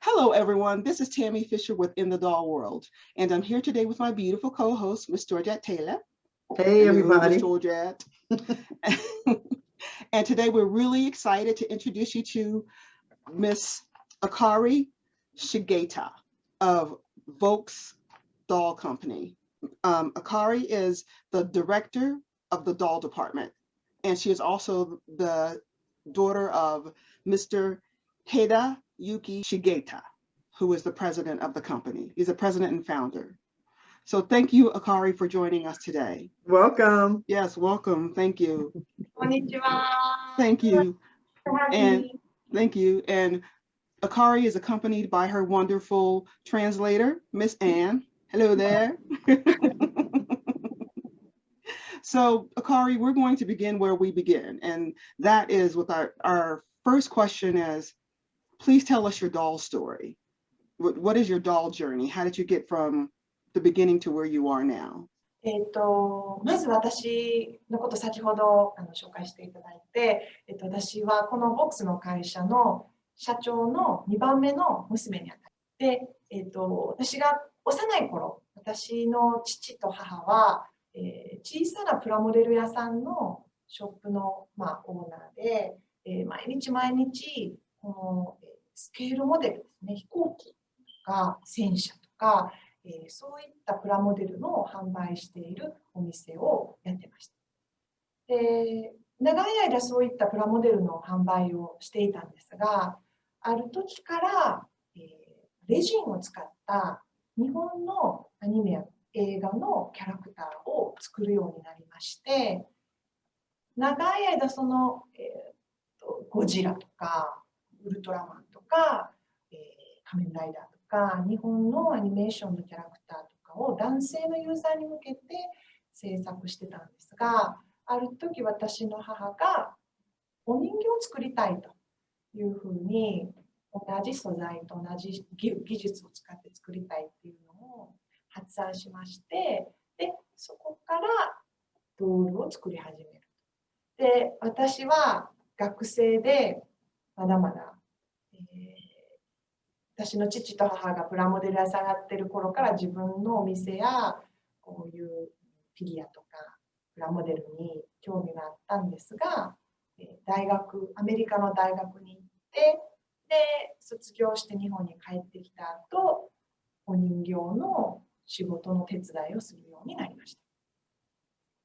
Hello, everyone. This is Tammy Fisher with In the Doll World, and I'm here today with my beautiful co-host, Miss Georgette Taylor. Hey, everybody. Miss Georgette. And today we're really excited to introduce you to Miss Akari Shigeta of VOLKS Doll Company. Akari is the director of the doll department, and she is also the daughter of Mr. Yuki Shigeta, who is the president of the company. He's the president and founder. So thank you, Akari, for joining us today. Welcome. Yes, welcome. Thank you. Konnichiwa. Thank you. For having And me. thank you. And Akari is accompanied by her wonderful translator, Miss Anne. Hello there. So Akari, we're going to begin where we begin. And that is with our first question is, please tell us your doll story. What is your doll journey? How did you get from the beginning to where you are now? まず私のこと先ほど紹介していただいて、私はこのボックスの会社の社長の2番目の娘にあたって、私が幼い頃、私の父と母は、小さなプラモデル屋さんのショップの、オーナーで、毎日このスケールモデルですね、飛行機とか戦車とか、そういったプラモデルの販売しているお店をやってました。で、長い間そういったプラモデルの販売をしていたんですが、ある時から、レジンを使った日本のアニメや映画のキャラクターを作るようになりまして、長い間その、ゴジラとかウルトラマンとか、仮面ライダーとか日本のアニメーションのキャラクターとかを男性のユーザーに向けて制作してたんですが、ある時私の母がお人形を作りたいというふうに、同じ素材と同じ技術を使って作りたいっていうのを発案しまして、でそこからドールを作り始める。で、私は学生でまだまだ、私の父と母がプラモデル屋さんやってる頃から自分のお店やこういうフィギュアとかプラモデルに興味があったんですが、アメリカの大学に行って、で卒業して日本に帰ってきた後、お人形の仕事の手伝いをするようになりました。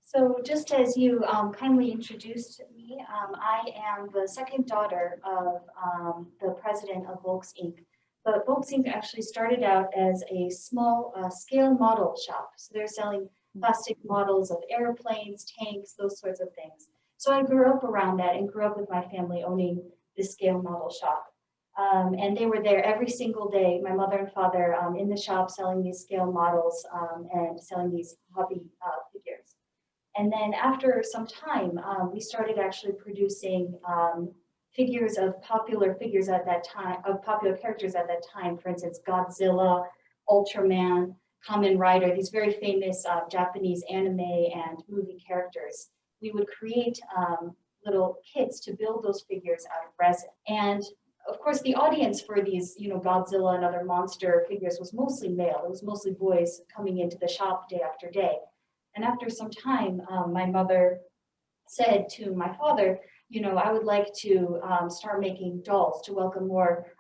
So just as you kindly introduced me, I am the second daughter of the president of VOLKS Inc. But VOLKS Inc. actually started out as a small scale model shop. So they're selling plastic models of airplanes, tanks, those sorts of things. So I grew up around that and grew up with my family owning this scale model shop. And they were there every single day, my mother and father in the shop selling these scale models and selling these hobby figures. And then after some time, we started actually producing figures of popular figures at that time, of popular characters at that time. For instance, Godzilla, Ultraman, Kamen Rider, these very famous Japanese anime and movie characters. We would create little kits to build those figures out of resin. And of course, the audience for these, Godzilla and other monster figures was mostly male. It was mostly boys coming into the shop day after day. And after some time, my mother said to my father, I would like to start making dolls to welcome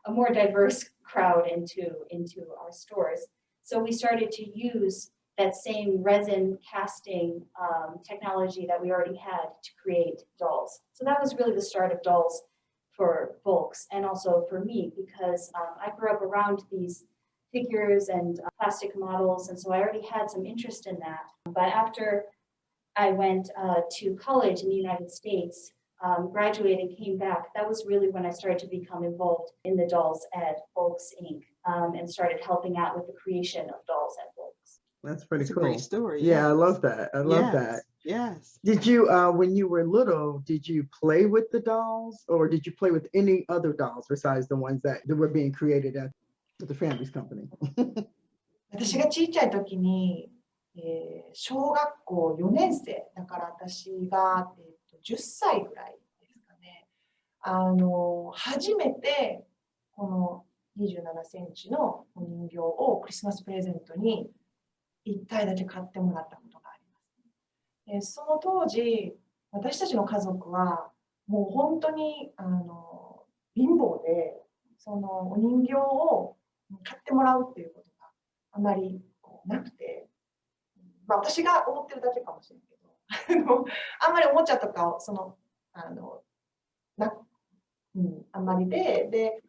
a more diverse crowd into our stores. So we started to use that same resin casting technology that we already had to create dolls. So that was really the start of dolls for VOLKS and also for me, because I grew up around these figures and plastic models, and so I already had some interest in that. But after I went to college in the United States, graduated and came back, that was really when I started to become involved in the dolls at VOLKS Inc. And started helping out with the creation of dolls at VOLKS. That's pretty cool. A great story. Yeah, yes. I love that. I love that. Yes. Did you, when you were little, did you play with the dolls, or did you play with any other dolls besides the ones that were being created at the family's company? 私が小さい時に、小学校4年生だから私が、10歳ぐらいですかね。初めてこの27センチのお人形をクリスマスプレゼントに1体だけ買ってもらったことがあります。その当時、私たちの家族はもう本当に貧乏で、そのお人形を買ってもらうっていうことがあまりなくて、まあ、私が思ってるだけかもしれないけど、あんまりおもちゃとかをあんまりで、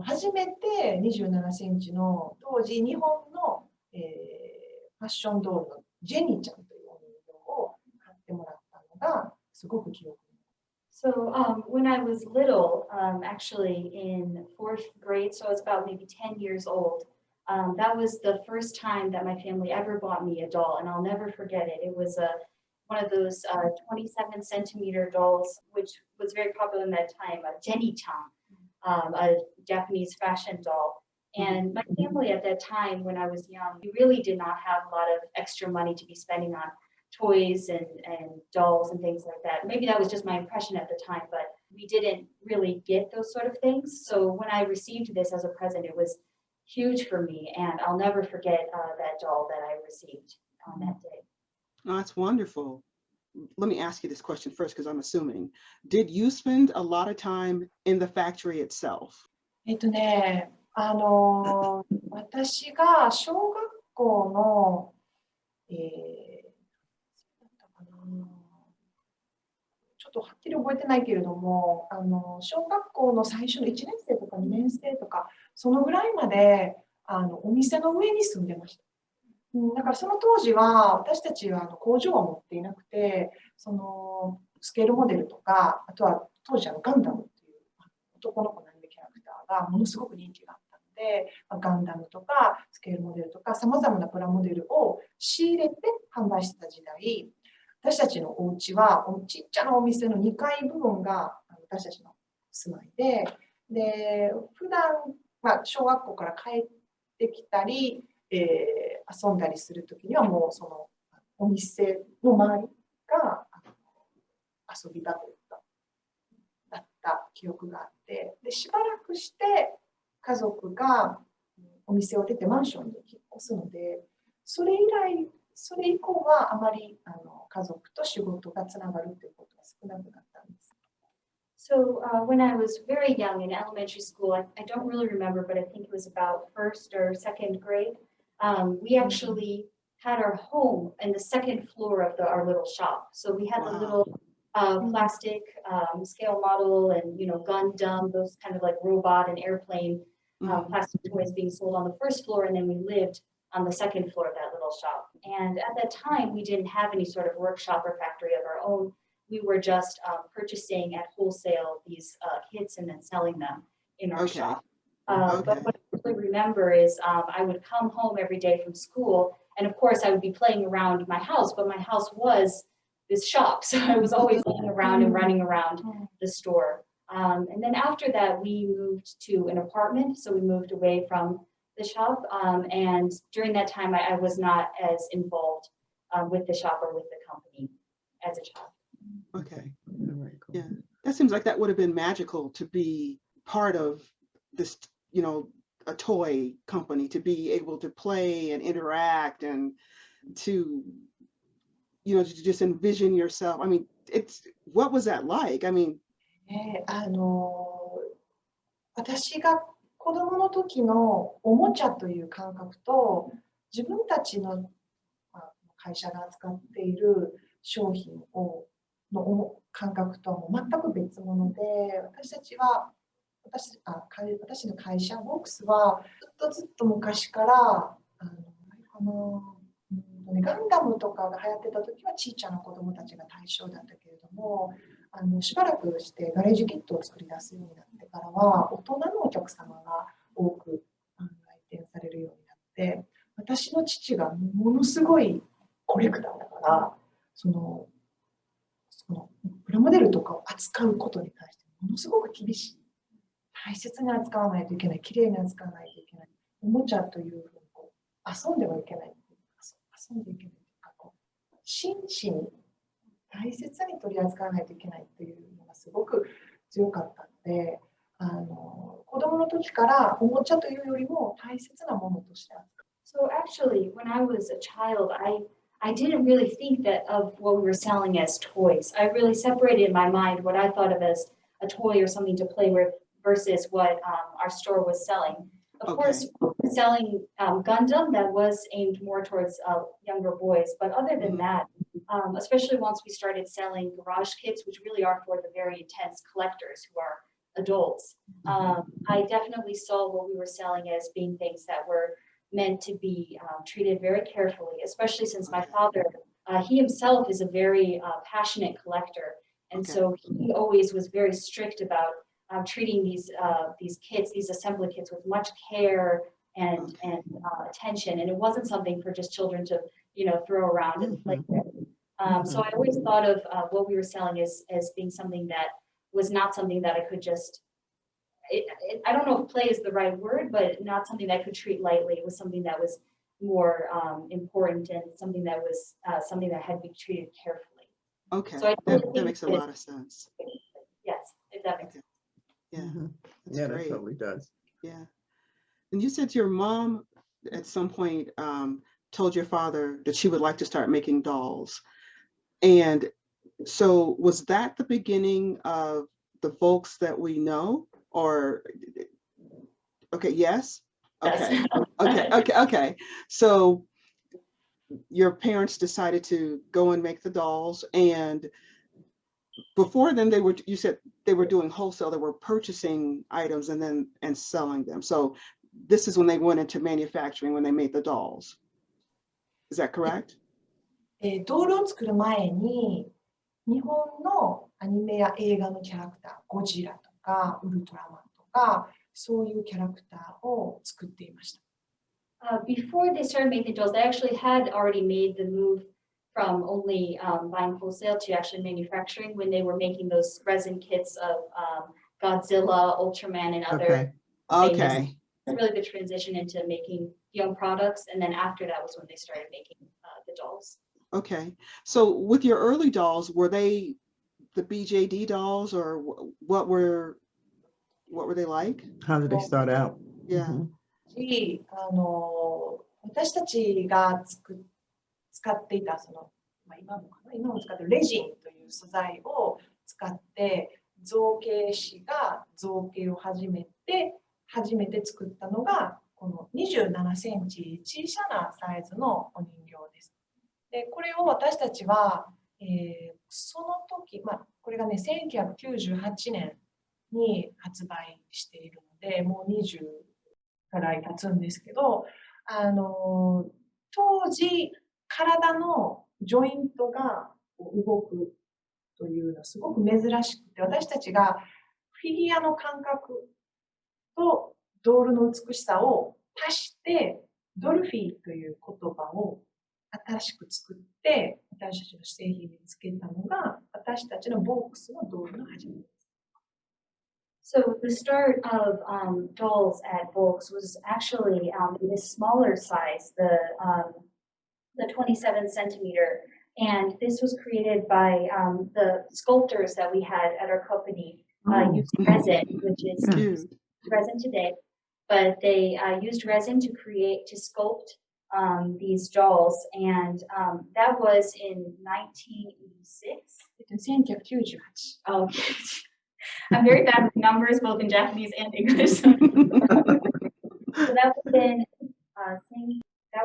初めて27センチの当時日本の、ファッションドールのジェニーちゃんというお人形を買ってもらったのがすごく記憶に。So when I was little, actually in fourth grade, so I was about maybe 10 years old, that was the first time that my family ever bought me a doll, and I'll never forget it. It was one of those 27-centimeter dolls, which was very popular in that time, a Jenny-chan, a Japanese fashion doll. And my family at that time, when I was young, we really did not have a lot of extra money to be spending on toys and dolls and things like that. Maybe that was just my impression at the time, but we didn't really get those sort of things. So when I received this as a present, it was huge for me, and I'll never forget that doll that I received on that day. Oh, that's wonderful. Let me ask you this question first, because I'm assuming. Did you spend a lot of time in the factory itself? 私が小学校の、ちょっとはっきり覚えてないけれども、小学校の最初の1年生とか2年生とか、そのぐらいまでお店の上に住んでました。だからその当時は私たちは工場は持っていなくて、そのスケールモデルとか、あとは当時ガンダムっていう男の子のアニメキャラクターがものすごく人気があったので、ガンダムとかスケールモデルとかさまざまなプラモデルを仕入れて販売してた時代、私たちのお家はちっちゃなお店の2階部分が私たちの住まいで、普段は小学校から帰ってきたり、遊んだりするときにはもうそのお店の周りが遊び場というかだった記憶があって、でしばらくして家族がお店を出てマンションに引っ越すので、それ以降はあまり家族と仕事がつながるということが少なくなったんです。So when I was very young in elementary school, I don't really remember, but I think it was about first or second grade. We actually had our home in the second floor of our little shop. So we had the little plastic scale model and Gundam, those kind of like robot and airplane plastic toys being sold on the first floor, and then we lived on the second floor of that little shop. And at that time, we didn't have any sort of workshop or factory of our own. We were just purchasing at wholesale these kits and then selling them in our shop. But what I really remember is I would come home every day from school, and of course I would be playing around my house, but my house was this shop, so I was always playing around and running around the store. And then after that, we moved to an apartment, so we moved away from the shop, and during that time I was not as involved with the shop or with the company as a child. Okay. Very cool. Yeah, that seems like that would have been magical to be part of this, a toy company, to be able to play and interact and to, to just envision yourself. I mean, what was that like? I mean, 私が子供の時のおもちゃという感覚と自分たちの会社が扱っている商品の感覚とはもう全く別物で、私の会社ボックスはずっと昔からガンダムとかが流行ってた時はちいちゃな子供たちが対象だったけれども、しばらくしてガレージキットを作り出すようになってからは大人のお客様が多く来店されるようになって、私の父がものすごいコレクターだから、そのプラモデルとかを扱うことに対してものすごく厳しい。大切に扱わないといけない、きれいに扱わないといけない。おもちゃというふうに遊んではいけない。遊んでいけないというか、真摯に大切に取り扱わないといけないというのがすごく強かったので、子供供の時からおもちゃというよりも大切なものとして扱う。So actually, when I was a child, I didn't really think that of what we were selling as toys. I really separated in my mind what I thought of as a toy or something to play with versus what our store was selling. Of Okay. course, selling Gundam that was aimed more towards younger boys, but other than that, especially once we started selling garage kits, which really are for the very intense collectors who are adults, I definitely saw what we were selling as being things that were meant to be treated very carefully, especially since my father, he himself is a very passionate collector. And so he always was very strict about treating these kits, these assembly kits with much care and attention. And it wasn't something for just children to, throw around and play with. So I always thought of what we were selling as being something that was not something that I could just, I don't know if play is the right word, but not something that I could treat lightly. It was something that was more important and something that was something that had to be treated carefully. Okay, So I that makes a lot of sense. Yes, if that makes sense. Yeah, that's Yeah, great. that totally does. Yeah. And you said your mom at some point told your father that she would like to start making dolls. And so was that the beginning of the Volks that we know? Or, okay, yes? Okay, okay. So your parents decided to go and make the dolls, and before then you said they were doing wholesale, they were purchasing items and selling them. So this is when they went into manufacturing, when they made the dolls. Is that correct? ドールを作る前に日本のアニメや映画のキャラクター、ゴジラとかウルトラマンとかそういうキャラクターを作っていました。Before they started making dolls, they actually had already made the move from only buying wholesale to actually manufacturing when they were making those resin kits of Godzilla, Ultraman, and other. Okay. Really the transition into making young products, and then after that was when they started making the dolls. Okay. So with your early dolls, were they the BJD dolls, or what were they like? How did they start out? Yeah. 私たちが使っていた今も使っているレジンという素材を使って造形師が造形を初めて作ったのがこの27センチ小さなサイズのお人形です。でこれを私たちは、その時、これがね1998年に発売しているのでもう20からい経つんですけど、当時体のジョイントが動くというのはすごく珍しくて、私たちがフィギュアの感覚とドールの美しさを足してドルフィーという言葉を新しく作って私たちの製品につけたのが私たちのボックスのドールの始めです。So the start of dolls at Volks was actually in a smaller size, the 27 centimeter, and this was created by the sculptors that we had at our company used resin, which is resin today, but they used resin to sculpt these dolls, and that was in 1986. 1998. Oh, I'm very bad with numbers, both in Japanese and English. So that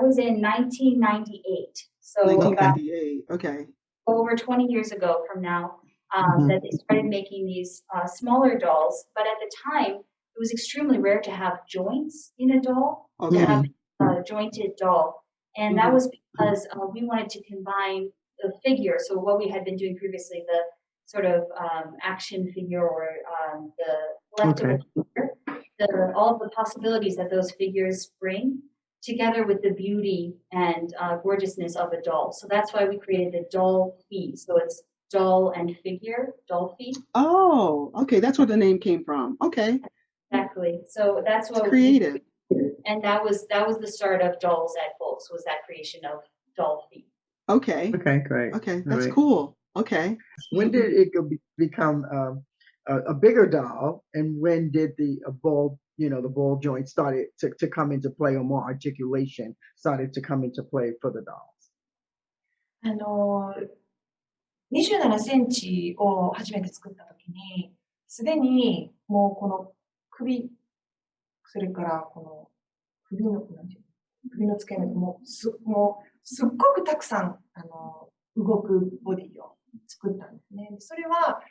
was in 1998. So 1998. Okay. Over 20 years ago from now, that they started making these smaller dolls. But at the time, it was extremely rare to have joints in a doll, to have a jointed doll. And that was because we wanted to combine the figure. So what we had been doing previously, the sort of action figure or the collectible figure, all of the possibilities that those figures bring together with the beauty and gorgeousness of a doll. So that's why we created the Dolphy. So it's doll and figure, Dolphy. Oh, okay. That's where the name came from. Okay. Exactly. So that's what creative. And that was the start of dolls at Volks, was that creation of Dolphy. Okay. Okay, great. Okay, that's cool. Okay. When did it become a bigger doll, and when did the bulb the ball joint started to come into play, or more articulation started to come into play for the dolls? 27センチを初めて作ったときに、すでにもうこの首、それからこの首の付け根もすっごくたくさん動くボディを作ったんですね。それは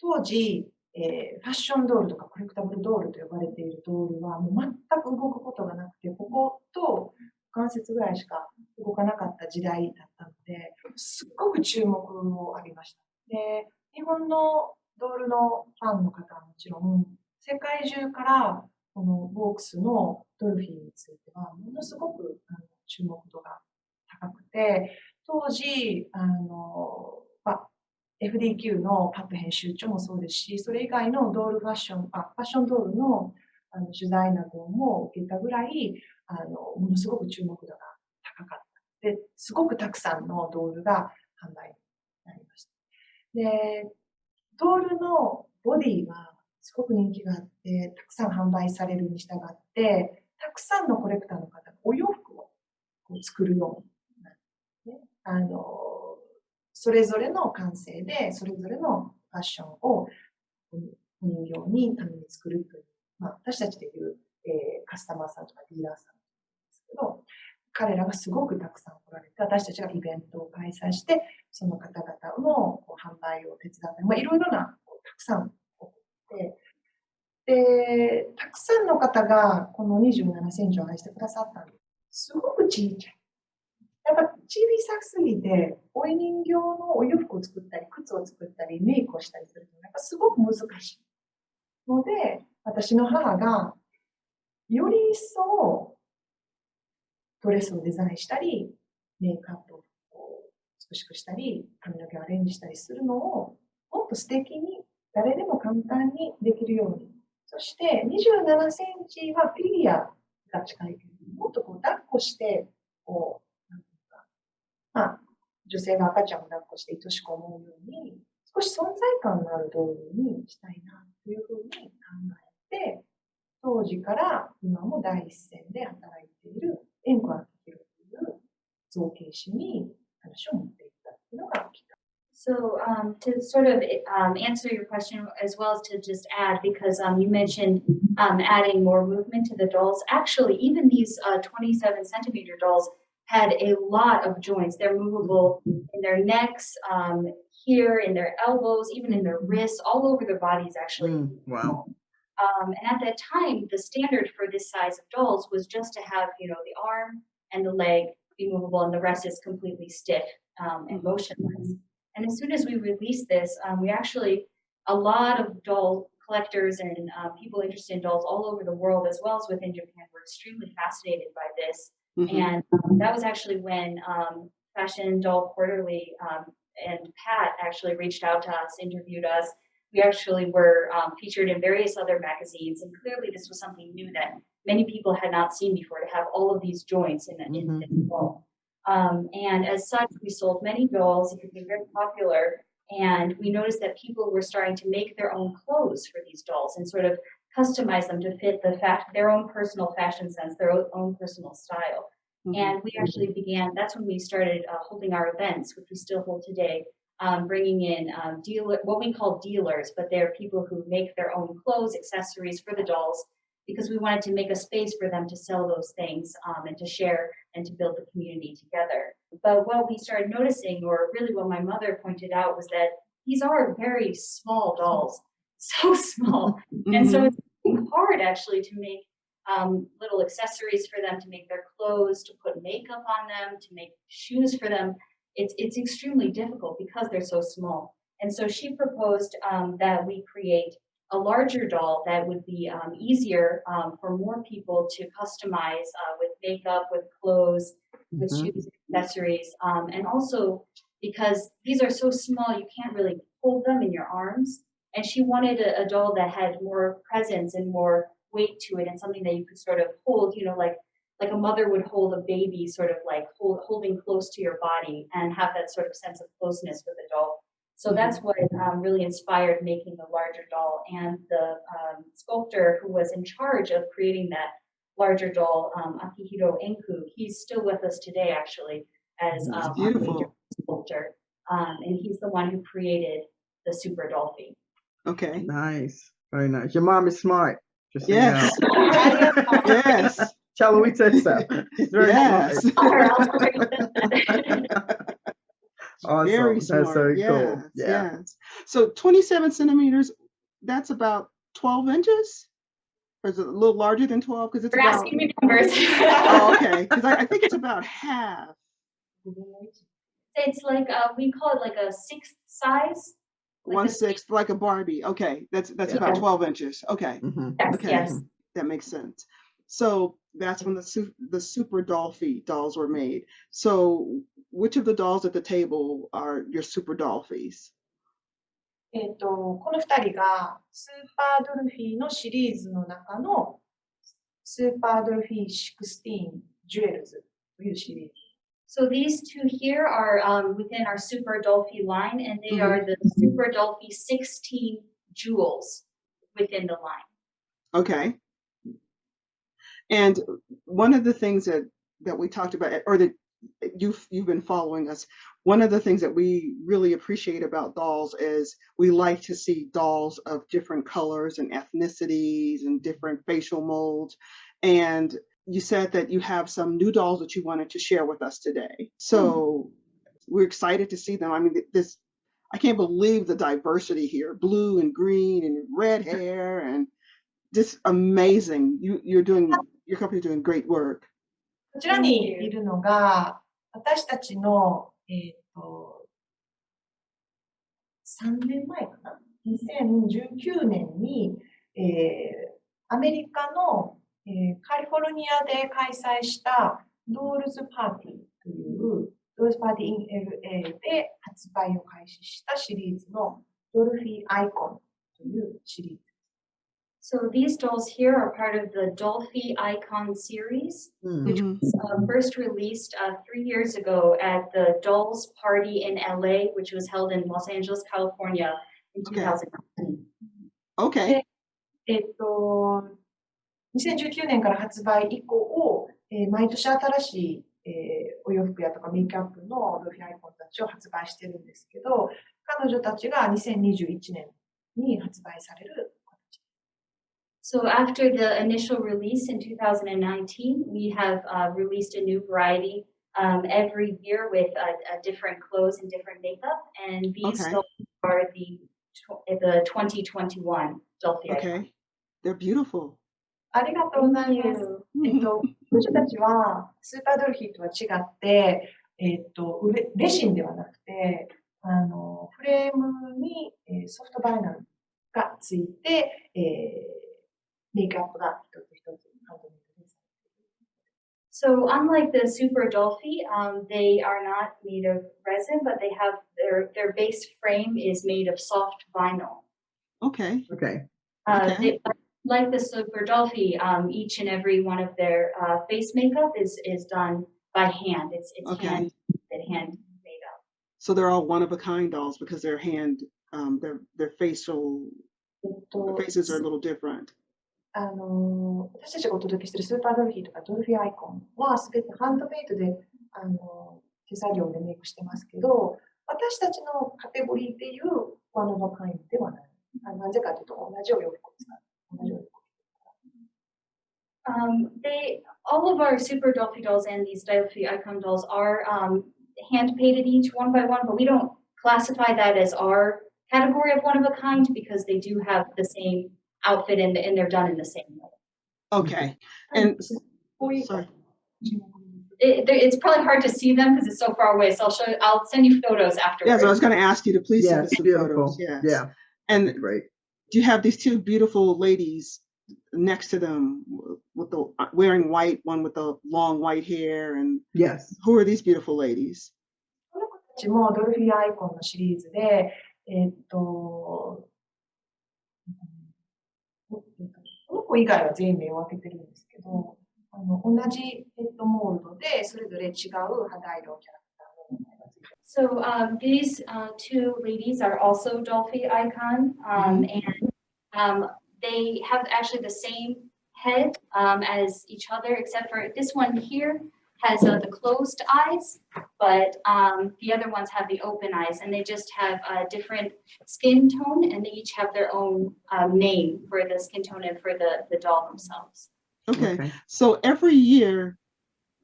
当時、ファッションドールとかコレクタブルドールと呼ばれているドールはもう全く動くことがなくて、ここと関節ぐらいしか動かなかった時代だったので、すっごく注目を浴びました。で、日本のドールのファンの方はもちろん、世界中からこのボークスのドルフィーについてはものすごく注目度が高くて、当時FDQ のパップ編集長もそうですし、それ以外のドールファッションドールの取材なども受けたぐらいものすごく注目度が高かった。で、すごくたくさんのドールが販売になりました。で、ドールのボディはすごく人気があって、たくさん販売されるに従って、たくさんのコレクターの方がお洋服を作るようになって、それぞれの感性で、それぞれのファッションをお人形にために作るという、私たちでいう、カスタマーさんとかディーラーさんですけど、彼らがすごくたくさん来られて、私たちがイベントを開催して、その方々の販売を手伝ったり、いろいろなたくさん起こって、で、たくさんの方がこの27センチを愛してくださったんです。すごく小さい。やっぱ小さすぎて、お人形のお洋服を作ったり、靴を作ったり、メイクをしたりすると、やっぱすごく難しい。ので、私の母が、より一層、ドレスをデザインしたり、メイクアップを美しくしたり、髪の毛をアレンジしたりするのを、もっと素敵に、誰でも簡単にできるように。そして、27センチはフィギュアが近いけど、もっと抱っこして、女性が赤ちゃんを抱っこして愛しく思うように、少し存在感のある道具にしたいなというふうに考えて、当時から今も第一線で働いている円子明宏という造形師に話を持っていったというのがきっかけ。So to sort of answer your question, as well as to just add, because you mentioned adding more movement to the dolls. Actually, even these 27 centimeter dolls had a lot of joints. They're movable in their necks, here, in their elbows, even in their wrists, all over their bodies, actually. Wow. And at that time, the standard for this size of dolls was just to have, the arm and the leg be movable, and the rest is completely stiff and motionless. And as soon as we released this, we actually, a lot of doll collectors and people interested in dolls all over the world, as well as within Japan, were extremely fascinated by this. And that was actually when Fashion Doll Quarterly and Pat actually reached out to us, interviewed us. We actually were featured in various other magazines, and clearly this was something new that many people had not seen before, to have all of these joints in this doll. And as such, we sold many dolls. It became very popular, and we noticed that people were starting to make their own clothes for these dolls and sort of customize them to fit their own personal fashion sense, their own personal style. And we actually began, that's when we started holding our events, which we still hold today, bringing in what we call dealers, but they're people who make their own clothes, accessories for the dolls, because we wanted to make a space for them to sell those things and to share and to build the community together. But what we started noticing, or really what my mother pointed out, was that these are very small dolls, so small. And so it's hard actually to make little accessories for them, to make their clothes, to put makeup on them, to make shoes for them. It's extremely difficult because they're so small. And so she proposed that we create a larger doll that would be easier for more people to customize with makeup, with clothes, with shoes, accessories, and also because these are so small, you can't really hold them in your arms. And she wanted a doll that had more presence and more weight to it, and something that you could sort of hold, like a mother would hold a baby, sort of like holding close to your body, and have that sort of sense of closeness with the doll. So that's what really inspired making the larger doll. And the sculptor who was in charge of creating that larger doll, Akihiro Enku, he's still with us today, actually, as our major Beautiful. sculptor. And he's the one who created the Super Dolphy. Okay. Nice. Very nice. Your mom is smart. Just so you Yes. know. Yes. Tell her we said so. She's very Yes. smart. Awesome. Very That's smart. very Yes. cool. Yeah. Yes. So 27 centimeters, that's about 12 inches? Or is it a little larger than 12? Because it's You're about. asking me numbers. Oh, okay. Because I think it's about half. It's like we call it like a sixth size. Like 1/6, like a Barbie. Okay. That's Yeah. about 12 inches. Okay. Yes, Okay. yes. That makes sense. So that's when the Super Dolphy dolls were made. So which of the dolls at the table are your Super Dolphies? この2人がスーパードルフィーのシリーズの中のスーパードルフィー16ジュエルズというシリーズ。So these two here are within our Super Dolphy line, and they are the Super Dolphy 16 jewels within the line. Okay. And one of the things that we talked about, or that you've been following us, one of the things that we really appreciate about dolls is we like to see dolls of different colors and ethnicities and different facial molds. And you said that you have some new dolls that you wanted to share with us today. So we're excited to see them. I mean, I can't believe the diversity here, blue and green and red hair, and just amazing. Your company's doing great work. こちらにいるのが私たちの、3年前かな、2019年に、アメリカの、カリフォルニアで開催したドールズパーティーというドールズパーティー in LA で発売を開始したシリーズのドルフィーアイコンというシリーズ。So these dolls here are part of the Dolphy Icon series, which was first released 3 years ago at the Dolls Party in LA, which was held in Los Angeles, California in 2019. Okay. 2019年から発売以降、毎年新しい、お洋服やとかメイクアップのドルフィーアイコンたちを発売してるんですけど、彼女たちが2021年に発売される。So after the initial release in 2019, we have released a new variety every year with different clothes and different makeup, and these dolls are the 2021 Dolphy Icon. Okay. They're beautiful. ありがとうございます。私たちはスーパードルフィーとは違って、レジンではなくて、フレームにソフトバイナルがついて、メイクアップが一つ一つハンドメイドです。So unlike the Super Dolphy, they are not made of resin, but they have their base frame is made of soft vinyl. Okay. Okay. They, like the Super Dolphy, each and every one of their face makeup is done by hand. It's hand made up. So they're all one-of-a-kind dolls because their faces are a little different. 私たちがお届けしているスーパードルフィーとかドルフィーアイコンはすべてハンドメイドで手作業でメイクしてますけど、私たちのカテゴリーでいうワンオブカインではない。なぜかというと同じお洋服を使う。同じお洋服。All of our Super Dolphy dolls and these Dolphy Icon dolls are hand painted each one by one, but we don't classify that as our category of one of a kind because they do have the same outfit and they're done in the same way. Okay. And sorry. It's probably hard to see them because it's so far away. So I'll send you photos afterwards. Yeah, so I was going to ask you to please send Yeah, us some beautiful. photos. Yes. Yeah. And Great. do you have these two beautiful ladies next to them with the wearing white, one with the long white hair, and Yes. who are these beautiful ladies? この子たちもドルフィーアイコンのシリーズで、この子以外は全員名を分けてるんですけど、同じヘッドモールドでそれぞれ違う肌色キャラクターの名前がついてます。So these two ladies are also Dolphy Icon, and they have actually the same head as each other, except for this one here has the closed eyes, but the other ones have the open eyes, and they just have a different skin tone, and they each have their own name for the skin tone and for the doll themselves. Okay. So every year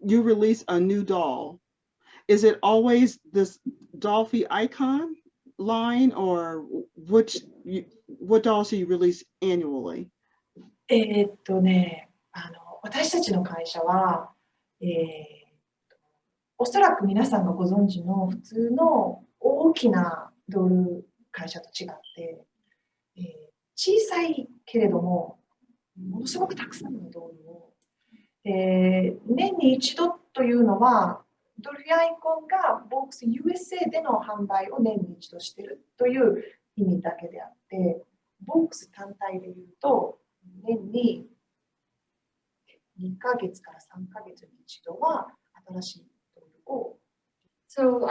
you release a new doll. Is it always this Dolphy Icon line, or what dolls do you release annually? 私たちの会社は、おそらく皆さんがご存知の普通の大きなドール会社と違って、小さいけれどもものすごくたくさんのドールを、年に一度というのはドルフィアイコンがボックス USA での販売を年に一度しているという意味だけであって、ボックス単体でいうと年に2ヶ月から3ヶ月に一度は新しいドールを。So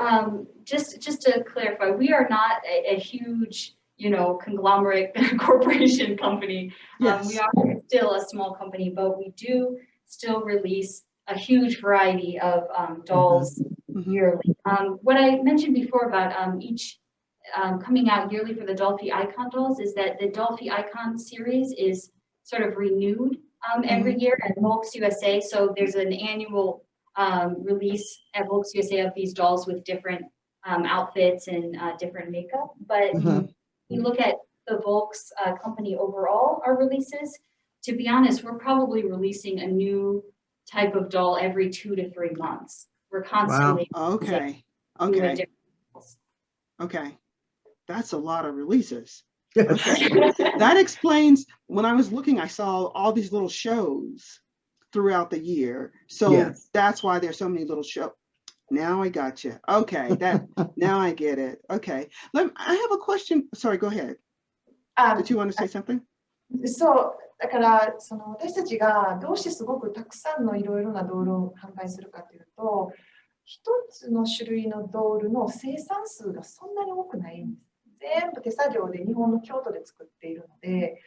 just to clarify, we are not a huge, conglomerate corporation company. Yes. We are still a small company, but we do still release a huge variety of dolls yearly. What I mentioned before about each coming out yearly for the Dolphy Icon dolls is that the Dolphy Icon series is sort of renewed every year at VOLKS USA. So there's an annual release at VOLKS USA of these dolls with different outfits and different makeup. But you look at the VOLKS company overall, our releases, to be honest, we're probably releasing a new type of doll every 2 to 3 months. We're constantly Okay. That's a lot of releases. Okay. That explains, when I was looking, I saw all these little shows throughout the year. So that's why there's so many little shows. Now I got you. Okay, now I get it. Okay. I have a question. Sorry, go ahead. Did you want to say something? そうだから私たちがどうしてすごくたくさんのいろいろなドールを販売するかというと、一つの種類のドールの生産数がそんなに多くないんです。全部手作業で日本の京都で作っているので、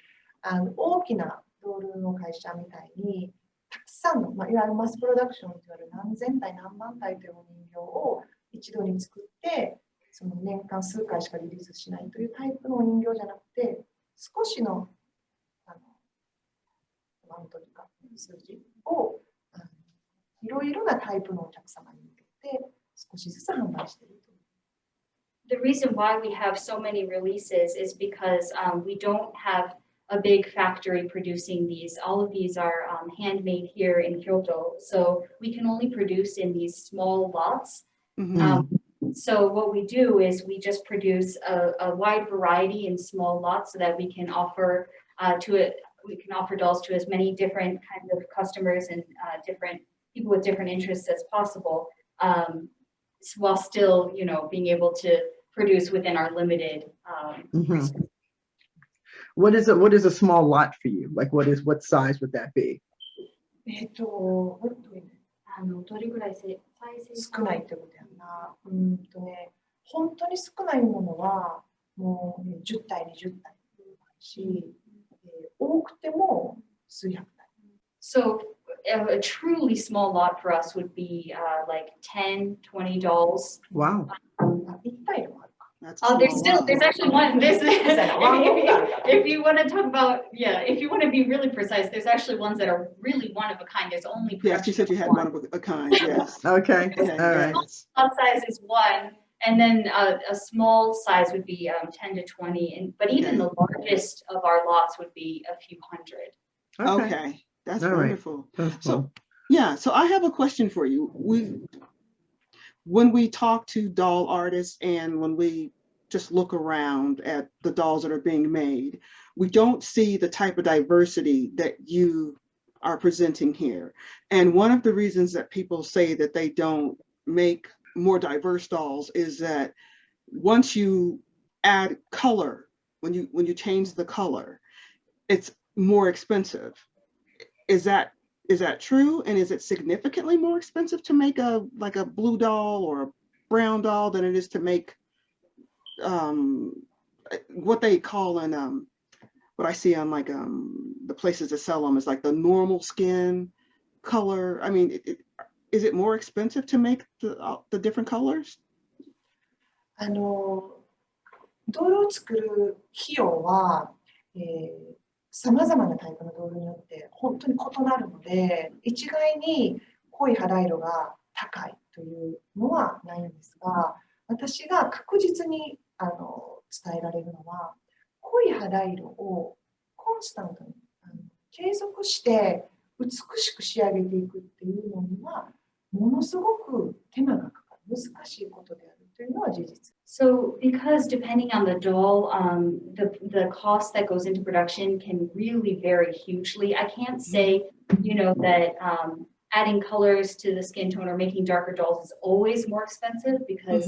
大きなドールの会社みたいにたくさんの、いわゆるマスプロダクションといわれる何千体何万体というお人形を一度に作って、その年間数回しかリリースしないというタイプのお人形じゃなくて、少しのアマウントというか数字をいろいろなタイプのお客様に向けて少しずつ販売している。The reason why we have so many releases is because we don't have a big factory producing these. All of these are handmade here in Kyoto, so we can only produce in these small lots. So what we do is we just produce a wide variety in small lots so that we can offer dolls to as many different kinds of customers and different people with different interests as possible, while still, being able to produce within our limited resources. What is a small lot for you? Like what size would that be? どれぐらいサイズ少ないってことやんな。本当に少ないものはもう10体20体し、多くても数百体。So a truly small lot for us would be like 10, 20 dolls. Wow. 1体もあるか。There's actually one. If you want to talk about, if you want to be really precise, there's actually ones that are really one of a kind. There's only Yes, you said you had one of a kind. Yes. Okay. All right. Small size is one, and then a small size would be 10 to 20. But even the largest of our lots would be a few hundred. Okay. That's wonderful. So I have a question for you. When we talk to doll artists and when we just look around at the dolls that are being made, we don't see the type of diversity that you are presenting here. And one of the reasons that people say that they don't make more diverse dolls is that once you add color, when you change the color, it's more expensive. Is that true? And is it significantly more expensive to make a blue doll or brown doll than it is to make what they call in what I see on like the places that sell them is like the normal skin color. I mean, is it more expensive to make the different colors? ドールを作る費用は、さまざまなタイプのドールによって本当に異なるので、一概に濃い肌色が高いというのはないんですが、私が確実に伝えられるのは、濃い肌色をコンスタントに継続して美しく仕上げていくっていうのには、ものすごく手間がかかる、難しいことであるというのは事実。So because depending on the doll, the cost that goes into production can really vary hugely. I can't say, that adding colors to the skin tone or making darker dolls is always more expensive because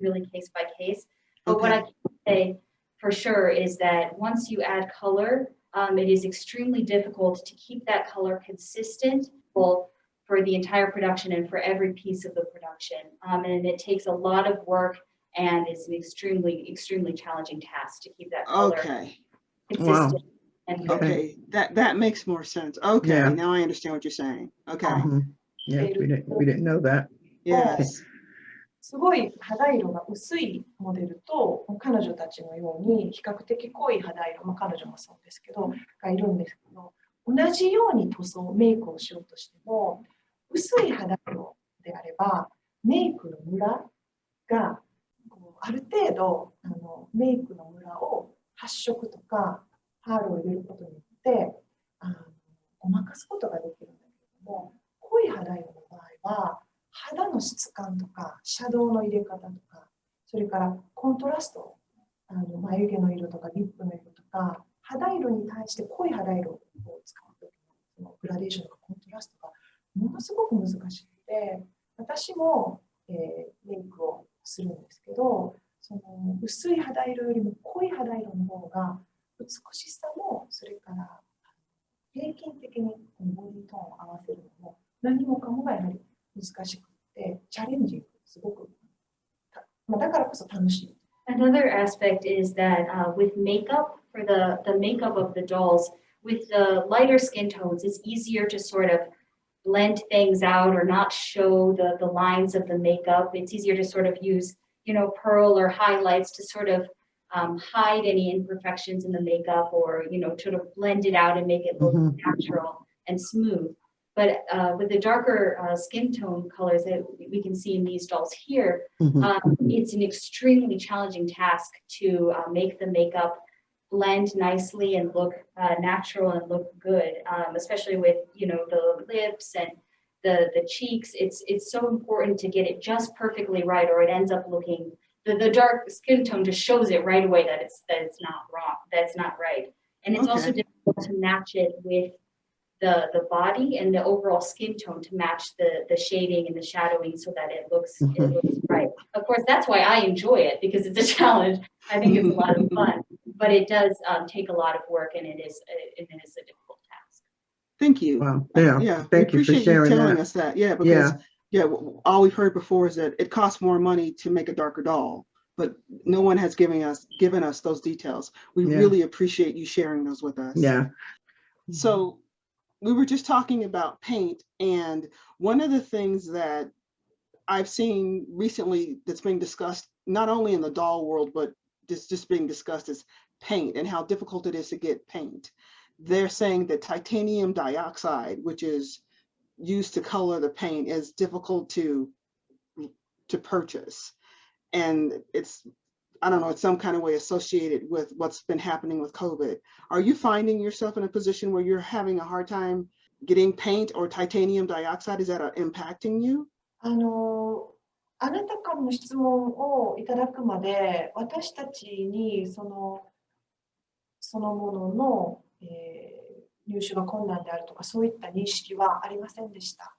really case by case. But what I can say for sure is that once you add color, it is extremely difficult to keep that color consistent for the entire production and for every piece of the production. And it takes a lot of work and it's an extremely, extremely challenging task to keep that color consistent. And Okay, that makes more sense. Okay, Yeah. now I understand what you're saying. Okay. Yeah, we didn't know that. Yes. すごい肌色が薄いモデルと彼女たちのように比較的濃い肌色、彼女もそうですけどがいるんですけど、同じように塗装メイクをしようとしても薄い肌色であればメイクのムラがある程度メイクのムラを発色とかパールを入れることによってごまかすことができるんだけれども、濃い肌色の場合は肌の質感とかシャドウの入れ方とか、それからコントラスト、眉毛の色とかリップの色とか、肌色に対して濃い肌色を使うときのグラデーションとかコントラストがものすごく難しくて、私も、メイクをするんですけど、その薄い肌色よりも濃い肌色の方が美しさも、それから平均的にボディトーンを合わせるのも何もかもがやはり難しくて、チャレンジングすごく、だからこそ楽しい。Another aspect is that with makeup, for the makeup of the dolls, with the lighter skin tones, it's easier to sort of blend things out or not show the lines of the makeup. It's easier to sort of use, pearl or highlights to sort of hide any imperfections in the makeup or, sort of blend it out and make it look natural and smooth. But with the darker skin tone colors that we can see in these dolls here, it's an extremely challenging task to make the makeup blend nicely and look natural and look good, especially with the lips and the cheeks. It's so important to get it just perfectly right, or it ends up looking the dark skin tone just shows it right away that it's not wrong, that's not right. And it's also difficult to match it with the body and the overall skin tone to match the shading and the shadowing so that it looks right. Of course, that's why I enjoy it, because it's a challenge. I think it's a lot of fun, but it does take a lot of work, and it is a difficult task. Thank you. Wow. Yeah, Thank you for sharing telling that. us that. Yeah, because all we've heard before is that it costs more money to make a darker doll, but no one has given us those details. We really appreciate you sharing those with us. Yeah. So we were just talking about paint, and one of the things that I've seen recently that's being discussed, not only in the doll world, but just being discussed, is paint and how difficult it is to get paint. They're saying that titanium dioxide, which is used to color the paint, is difficult to purchase. And it's, I don't know, it's some kind of way associated with what's been happening with COVID. Are you finding yourself in a position where you're having a hard time getting paint or titanium dioxide? Is that impacting you? あなたからの質問をいただくまで、私たちにそのものの、入手が困難であるとか、そういった認識はありませんでした。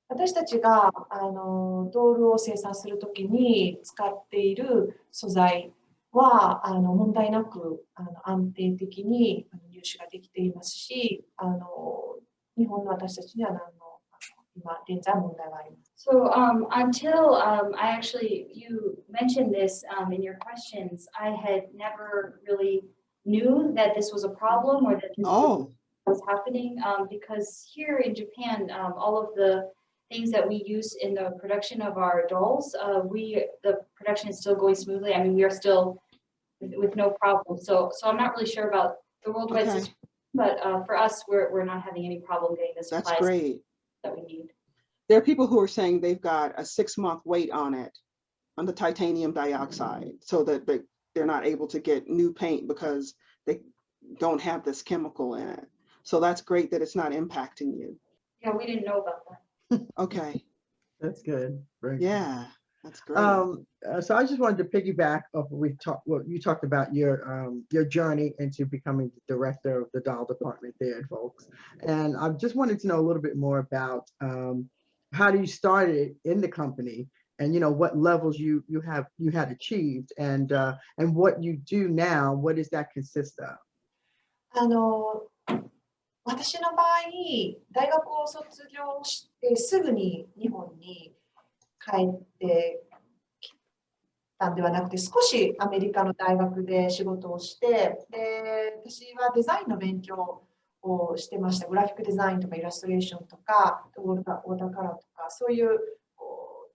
私たちがドールを生産するときに使っている素材は問題なく安定的に入手ができていますし、日本の私たちには今現在問題はあります。So until I actually, you mentioned this in your questions, I had never really knew that this was a problem or that this was happening because here in Japan, all of the things that we use in the production of our dolls, the production is still going smoothly. I mean, we are still with no problem. So I'm not really sure about the worldwide system, but for us, we're not having any problem getting the supplies That's great. that we need. There are people who are saying they've got a 6-month wait on it, on the titanium dioxide, so that they're not able to get new paint because they don't have this chemical in it. So that's great that it's not impacting you. Yeah, we didn't know about that. Okay. That's good. Very good. Yeah, that's great. So I just wanted to piggyback off what you talked about your journey into becoming the director of the doll department there at Volks, and I just wanted to know a little bit more about how you started in the company, and what levels you had achieved, and what you do now. What does that consist of? 私の場合、大学を卒業してすぐに日本に帰ってきたんではなくて、少しアメリカの大学で仕事をして、で私はデザインの勉強をしてました。グラフィックデザインとかイラストレーションとか、ウォーターカラーとか、そういう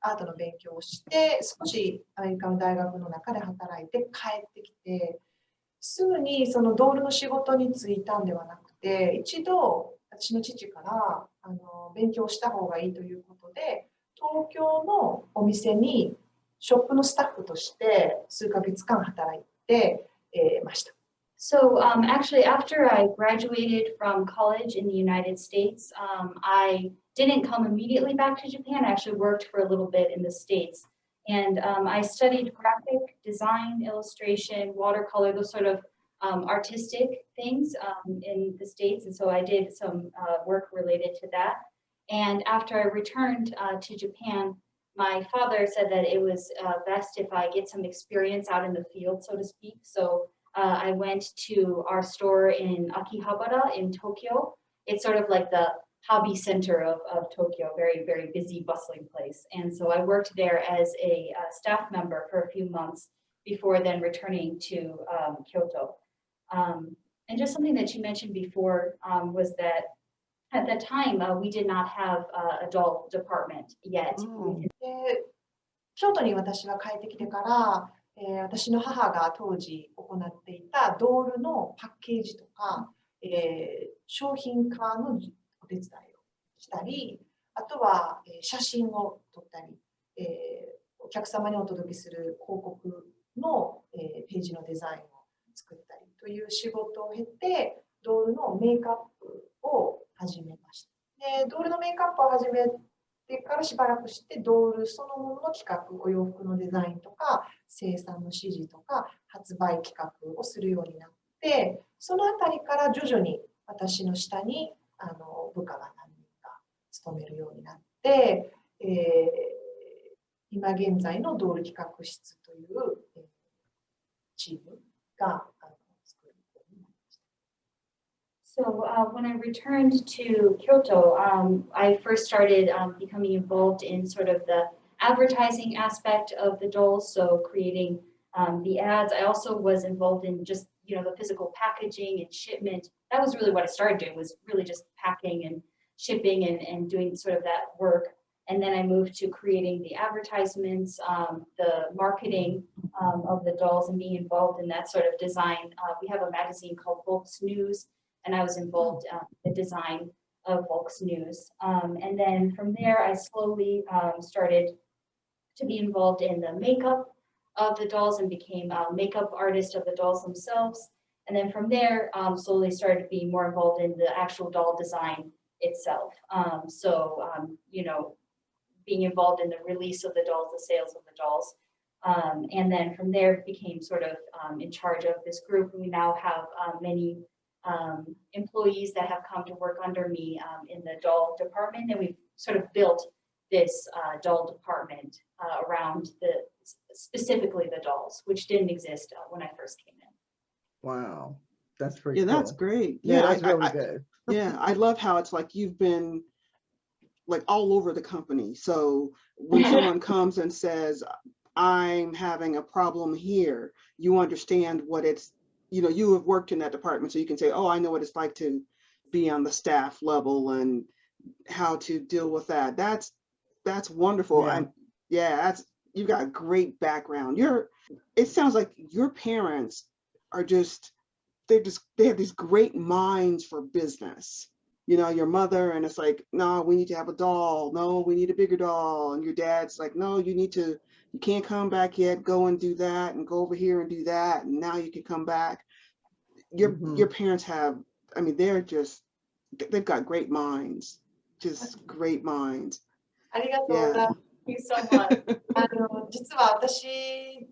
アートの勉強をして、少しアメリカの大学の中で働いて帰ってきて、すぐにそのドールの仕事に就いたんではなくて、一度私の父から勉強した方がいいということで、東京のお店にショップのスタッフとして数ヶ月間働いてました。So actually, after I graduated from college in the United States, I didn't come immediately back to Japan. I actually worked for a little bit in the States. And I studied graphic design, illustration, watercolor, those sort of artistic things in the States. And so I did some work related to that. And after I returned to Japan, my father said that it was best if I get some experience out in the field, so to speak. So I went to our store in Akihabara in Tokyo. It's sort of like the hobby center of Tokyo, very, very busy, bustling place. And so I worked there as a staff member for a few months before then returning to Kyoto. And just something that you mentioned before was that at that time, we did not have a doll department yet. で京都に私が帰ってきてから、私の母が当時行っていたドールのパッケージとか、商品化のお手伝いをしたり、あとは写真を撮ったり、お客様にお届けする広告のページのデザインを作ったりという仕事を経て、ドールのメイクアップを始めました。で、ドールのメイクアップを始めてからしばらくして、ドールそのものの企画、お洋服のデザインとか、生産の指示とか、発売企画をするようになって、そのあたりから徐々に私の下に部下が何人か勤めるようになって、今現在のドール企画室というチームが作るようになりました。So when I returned to Kyoto, I first started becoming involved in sort of the advertising aspect of the dolls, so creating the ads. I also was involved in just the physical packaging and shipment. That was really what I started doing, was really just packing and shipping and doing sort of that work. And then I moved to creating the advertisements, the marketing of the dolls, and being involved in that sort of design. We have a magazine called VOLKS News, and I was involved in the design of VOLKS News. And then from there, I slowly started to be involved in the makeup of the dolls and became a makeup artist of the dolls themselves. And then from there, slowly started being more involved in the actual doll design itself. Being involved in the release of the dolls, the sales of the dolls. And then from there became sort of in charge of this group. We now have many employees that have come to work under me in the doll department, and we've sort of built this doll department around specifically the dolls, which didn't exist when I first came in. Wow, that's pretty Yeah, cool. that's great. Yeah, that's really good. Yeah, I love how it's like you've been like all over the company. So when someone comes and says, I'm having a problem here, you understand what it's, you know, you have worked in that department, so you can say, oh, I know what it's like to be on the staff level and how to deal with that. That's wonderful. Yeah. Yeah, that's, you've got a great background. It sounds like your parents are just, they have these great minds for business. You know, your mother, and it's like, no, we need to have a doll. No, we need a bigger doll. And your dad's like, no, you can't come back yet. Go and do that, and go over here and do that. And now you can come back. Your parents have, I mean, they've got great minds, just great minds. ありがとうございます。Thank you so much. 実は私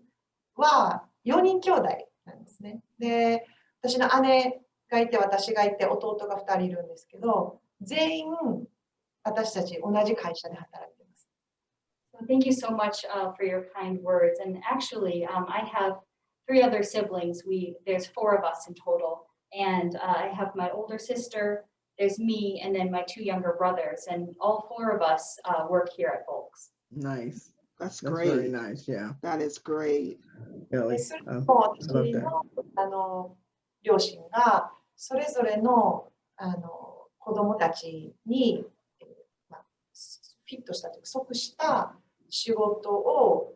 は4人兄弟なんですね。で、私の姉がいて、私がいて、弟が2人いるんですけど、全員私たち同じ会社で働いています。So thank you so much for your kind words. And actually, I have 3 other siblings. There's 4 of us in total. And I have my older sister, there's me, and then my 2 younger brothers. And all 4 of us work here at Volks. Nice. That's That's great. very nice. Yeah. That is great. Really. それも私の両親がそれぞれの子供たちにフィットしたというか即した仕事を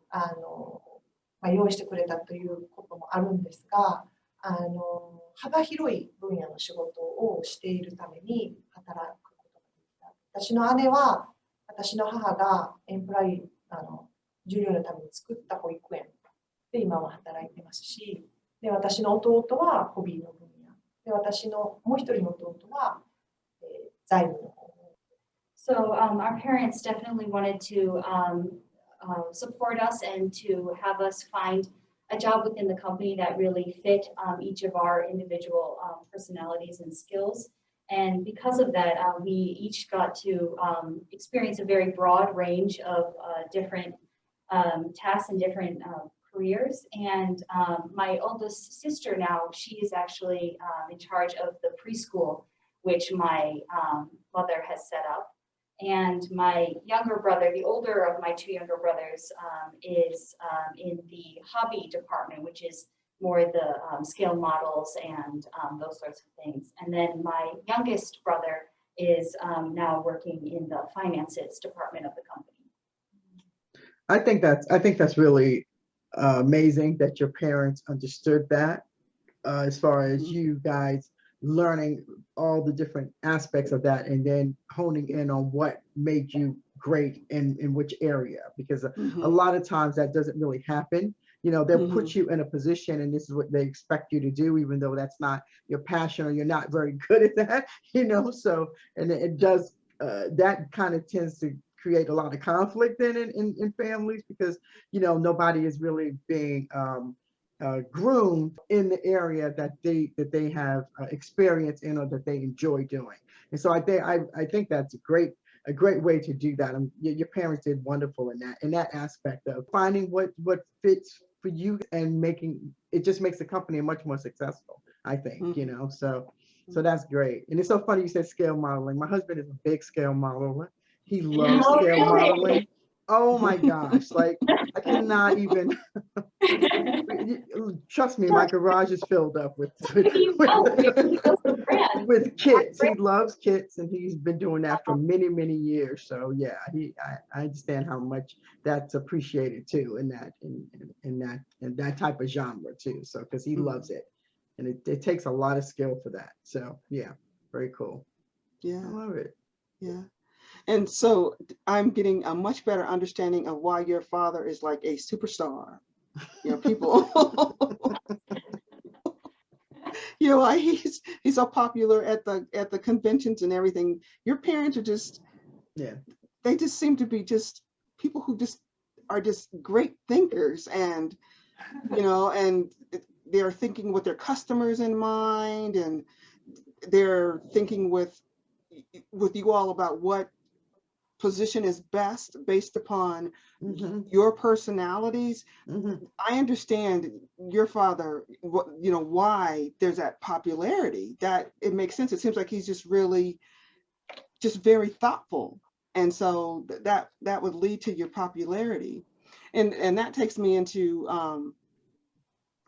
用意してくれたということもあるんですが、幅広い分野の仕事をしているために働くことができた。私の姉は私の母がエンプロイ従業員のために作った保育園で今は働いてますし、で私の弟はホビーの分野で、私のもう一人の弟は、財務の方。So our parents definitely wanted to support us and to have us find a job within the company that really fit each of our individual personalities and skills. And because of that, we each got to experience a very broad range of different tasks and different careers. And my oldest sister now, she is actually in charge of the preschool, which my mother has set up. And my younger brother, the older of my 2 younger brothers, is in the hobby department, which is more the scale models and those sorts of things. And then my youngest brother is now working in the finances department of the company. I think that's really amazing that your parents understood that as far as you guys learning all the different aspects of that and then honing in on what made you great in which area, because a lot of times that doesn't really happen. You know, they'll put you in a position and this is what they expect you to do, even though that's not your passion or you're not very good at that, you know. So, and it does, that kind of tends to create a lot of conflict in families, because, you know, nobody is really being groomed in the area that they have experience in or that they enjoy doing. And so I think that's a great way to do that. Your parents did wonderful in that aspect of finding what fits for you and making it, just makes the company much more successful, I think, you know. So that's great. And it's so funny you said scale modeling. My husband is a big scale modeler. He loves scale modeling. Oh my gosh, like I cannot even, trust me, my garage is filled up with kits. He loves kits and he's been doing that for many, many years. So yeah, I understand how much that's appreciated too in that type of genre too. So because he loves it, and it takes a lot of skill for that. So yeah, very cool. Yeah, I love it. Yeah. And so I'm getting a much better understanding of why your father is like a superstar. You know, people, you know, why he's so popular at the conventions and everything. Your parents are just, they just seem to be just people who just are just great thinkers, and you know, and they're thinking with their customers in mind, and they're thinking with you all about what position is best based upon your personalities. I understand your father, you know, why there's that popularity. That it makes sense. It seems like he's just really just very thoughtful And so that would lead to your popularity. And that takes me into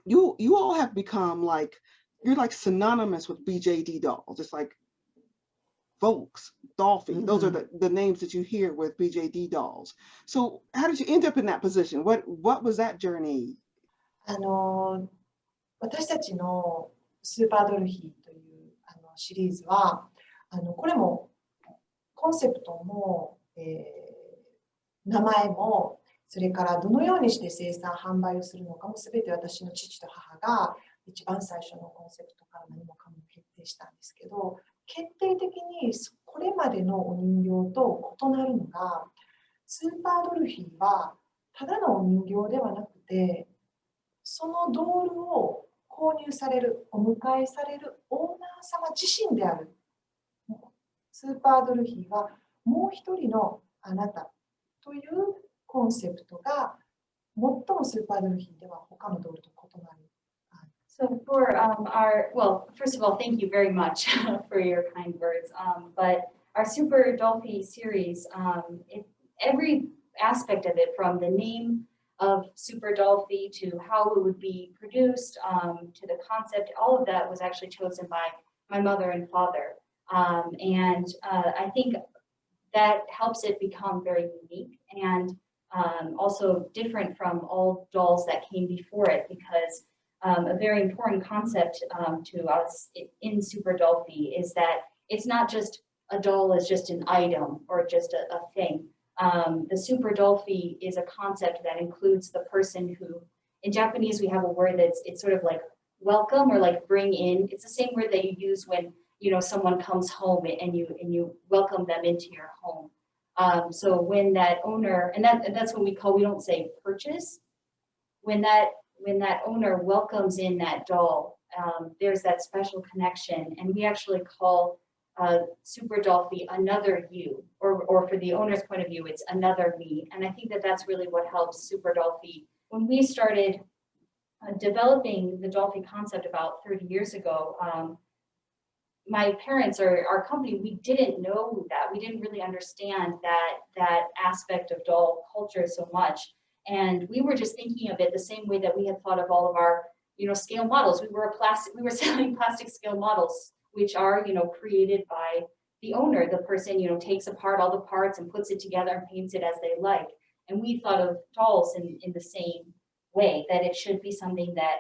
you all have become like, you're like synonymous with BJD dolls. It's like Volks, Dolphy. Those are the names that you hear with BJD dolls. So how did you end up in that position? What was that journey? 私たちのスーパードルフィーというシリーズはこれもコンセプトも、名前もそれからどのようにして生産販売をするのかも全て私の父と母が一番最初のコンセプトから何もかも決定したんですけど、決定的にこれまでのお人形と異なるのが、スーパードルフィーはただのお人形ではなくて、そのドールを購入される、お迎えされるオーナー様自身である。スーパードルフィーはもう一人のあなたというコンセプトが最もスーパードルフィーでは他のドールと異なる。So for well, first of all, thank you very much for your kind words. But our Super Dolphy series, every aspect of it, from the name of Super Dolphy to how it would be produced, to the concept, all of that was actually chosen by my mother and father. I think that helps it become very unique and also different from all dolls that came before it, because a very important concept to us in Super Dolphy is that it's not just a doll as just an item or just a thing. The Super Dolphy is a concept that includes the person who, in Japanese, we have a word it's sort of like welcome or like bring in. It's the same word that you use when someone comes home and you welcome them into your home. So when that owner, and that's what we don't say purchase. When that owner welcomes in that doll, there's that special connection, and we actually call Super Dolphy another you, or for the owner's point of view, it's another me. And I think that that's really what helps Super Dolphy. When we started developing the Dolphy concept about 30 years ago, my parents or our company, we didn't know that. We didn't really understand that aspect of doll culture so much. And we were just thinking of it the same way that we had thought of all of our, scale models. We were selling plastic scale models, which are, created by the owner. The person, takes apart all the parts and puts it together and paints it as they like. And we thought of dolls in the same way, that it should be something that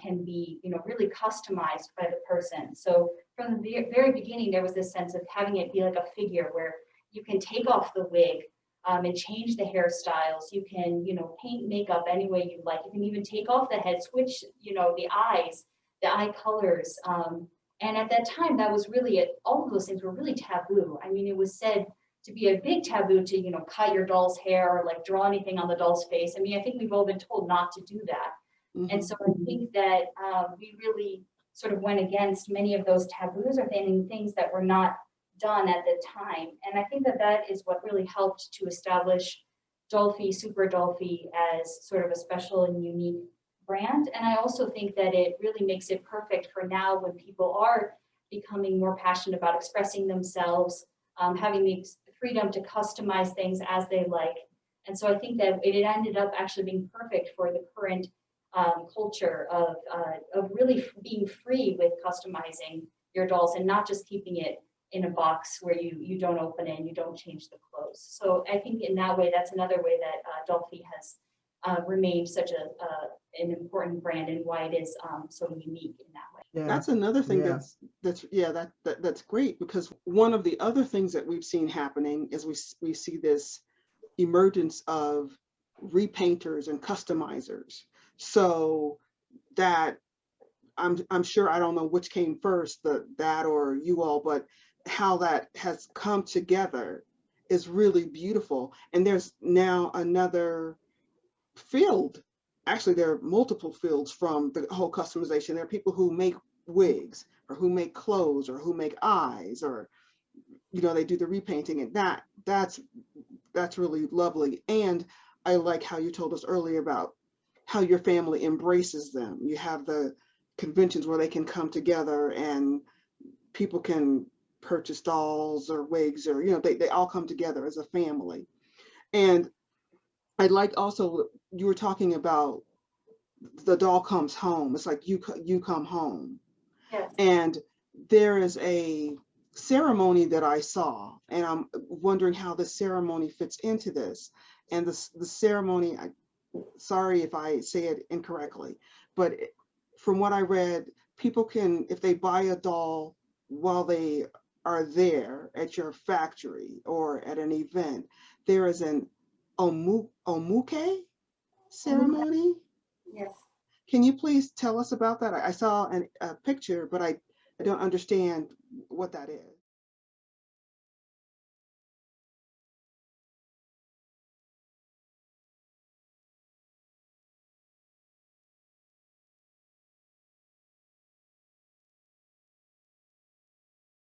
can be, really customized by the person. So from the very beginning, there was this sense of having it be like a figure where you can take off the wig and change the hairstyles. You can, paint makeup any way you like. You can even take off the head, switch, the eyes, the eye colors. And at that time, that was really it. All of those things were really taboo. I mean, it was said to be a big taboo to, cut your doll's hair or like draw anything on the doll's face. I mean, I think we've all been told not to do that. Mm-hmm. And so I think that we really sort of went against many of those taboos or things that were not done at the time. And I think that is what really helped to establish Dolphy, Super Dolphy as sort of a special and unique brand. And I also think that it really makes it perfect for now when people are becoming more passionate about expressing themselves, having the freedom to customize things as they like. And so I think that it ended up actually being perfect for the current culture of really being free with customizing your dolls and not just keeping it in a box where you don't open it and you don't change the clothes. So I think in that way, that's another way that Dolphy has remained such an important brand and why it is so unique in that way. Yeah. That's another thing that's great, because one of the other things that we've seen happening is we see this emergence of repainters and customizers. So that I'm sure, I don't know which came first, that or you all, but how that has come together is really beautiful. And there's now another field. Actually, there are multiple fields from the whole customization. There are people who make wigs or who make clothes or who make eyes, or they do the repainting, and that's really lovely. And I like how you told us earlier about how your family embraces them. You have the conventions where they can come together and people can purchase dolls or wigs, or, you know, they all come together as a family. And I'd like also, you were talking about the doll comes home. It's like you come home. Yes. And there is a ceremony that I saw, and I'm wondering how the ceremony fits into this. And the ceremony, sorry if I say it incorrectly, but from what I read, people can, if they buy a doll while they are there at your factory or at an event, there is an omuke ceremony. Yes. Can you please tell us about that? I saw a picture, but I don't understand what that is.